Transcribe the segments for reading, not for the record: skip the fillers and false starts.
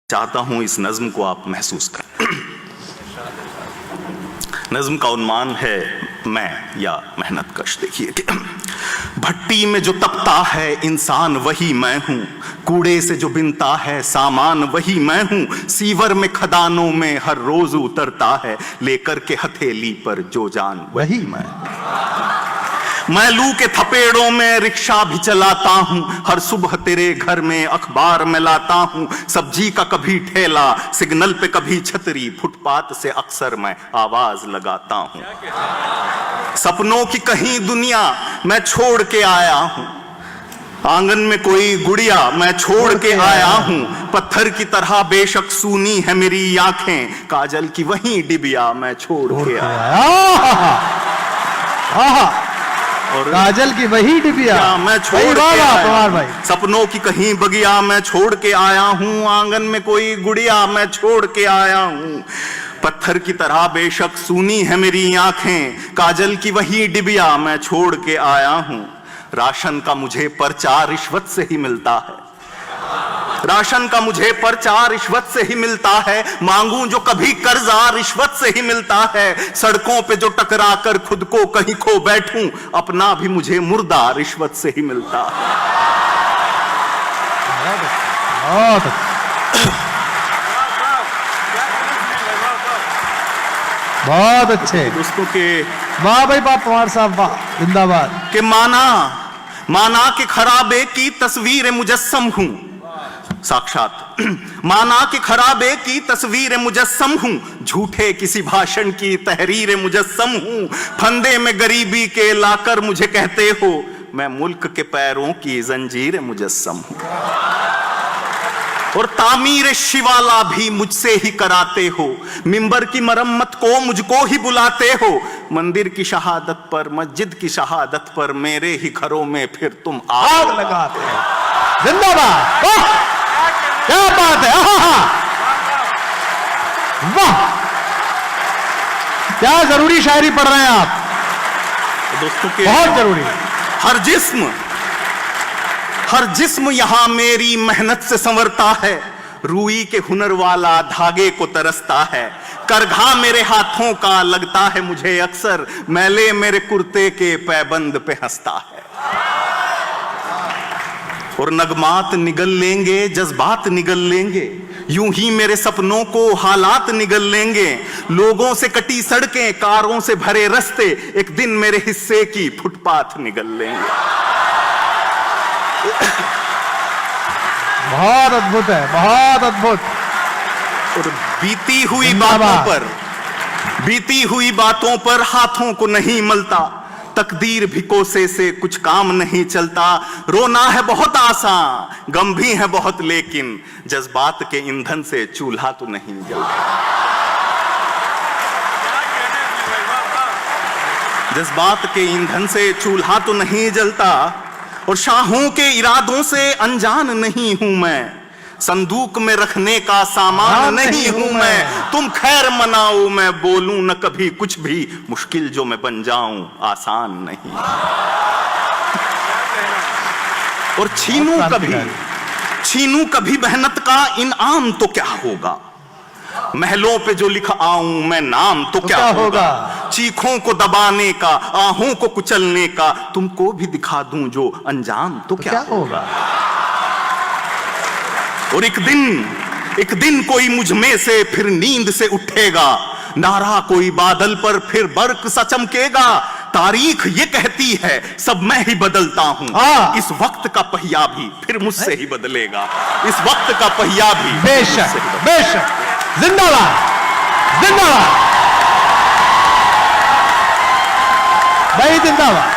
चाहता हूं इस नज्म को आप महसूस करें। नज्म का उन्मान है मैं या मेहनत कश। देखिए कि भट्टी में जो तपता है इंसान वही मैं हूं, कूड़े से जो बिनता है सामान वही मैं हूं, सीवर में खदानों में हर रोज उतरता है लेकर के हथेली पर जो जान वही मैं लू के थपेड़ों में रिक्शा भी चलाता हूं, हर सुबह तेरे घर में अखबार में लाता हूं, सब्जी का कभी ठेला सिग्नल पे कभी छतरी, फुटपाथ से अक्सर मैं आवाज लगाता हूं। सपनों की कहीं दुनिया मैं छोड़ के आया हूं, आंगन में कोई गुड़िया मैं छोड़ के आया हूं, पत्थर की तरह बेशक सूनी है मेरी आंखें, काजल की वही डिबिया मैं छोड़ के आया और काजल की वही डिबिया मैं छोड़ के आया। भाई सपनों की कहीं बगिया मैं छोड़ के आया हूं, आंगन में कोई गुड़िया मैं छोड़ के आया हूं, पत्थर की तरह बेशक सूनी है मेरी आंखें, काजल की वही डिबिया मैं छोड़ के आया हूं। राशन का मुझे पर्चा रिश्वत से ही मिलता है, राशन का मुझे पर्चा रिश्वत से ही मिलता है, मांगूं जो कभी कर्जा रिश्वत से ही मिलता है, सड़कों पे जो टकरा कर खुद को कहीं खो बैठूं अपना भी मुझे मुर्दा रिश्वत से ही मिलता है। बहुत अच्छे दोस्तों के वाह भाई वाह पवार साहब वाह जिंदाबाद। के माना कि खराबे की तस्वीर मुजस्सम हूं, साक्षात माना कि खराबे की तस्वीर मुजस्सम हूं, झूठे किसी भाषण की तहरीर मुजस्सम हूं, फंदे में गरीबी के लाकर मुझे कहते हो मैं मुल्क के पैरों की जंजीर मुजस्सम हूं, और तामीर शिवाला भी मुझसे ही कराते हो, मिंबर की मरम्मत को मुझको ही बुलाते हो, मंदिर की शहादत पर मस्जिद की शहादत पर मेरे ही घरों में फिर तुम आग लगाते हो। जिंदाबाद क्या बात है, वाह क्या जरूरी शायरी पढ़ रहे हैं आप दोस्तों के, बहुत जरूरी। हर जिस्म यहां मेरी मेहनत से संवरता है, रूई के हुनर वाला धागे को तरसता है, करघा मेरे हाथों का लगता है मुझे अक्सर, मैले मेरे कुर्ते के पैबंद पे हंसता है, और नगमात निगल लेंगे जज्बात निगल लेंगे, यूं ही मेरे सपनों को हालात निगल लेंगे, लोगों से कटी सड़कें कारों से भरे रास्ते एक दिन मेरे हिस्से की फुटपाथ निगल लेंगे। बहुत अद्भुत है, बहुत अद्भुत। और बीती हुई बातों पर हाथों को नहीं मलता, तकदीर भी कोसे से कुछ काम नहीं चलता, रोना है बहुत आसान गम भी है बहुत, लेकिन जज्बात के ईंधन से चूल्हा तो नहीं जलता, जज्बात के ईंधन से चूल्हा तो नहीं जलता, और शाहों के इरादों से अनजान नहीं हूं मैं, संदूक में रखने का सामान नहीं हूं मैं, तुम खैर मनाओ मैं बोलूं न कभी कुछ भी, मुश्किल जो मैं बन जाऊं आसान नहीं, और छीनूं कभी मेहनत का इनाम तो क्या होगा, महलों पे जो लिख आऊं मैं नाम तो क्या होगा, चीखों को दबाने का आहों को कुचलने का तुमको भी दिखा दूं जो अंजाम तो क्या होगा, और एक दिन कोई मुझ में से फिर नींद से उठेगा, नारा कोई बादल पर फिर बर्क सा चमकेगा, तारीख ये कहती है सब मैं ही बदलता हूं, इस वक्त का पहिया भी फिर मुझसे ही बदलेगा, इस वक्त का पहिया भी बेशक बेशक। जिंदाबाद जिंदाबाद भाई जिंदाबाद।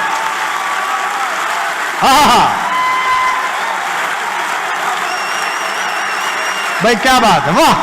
भाई क्या बात है, वाह।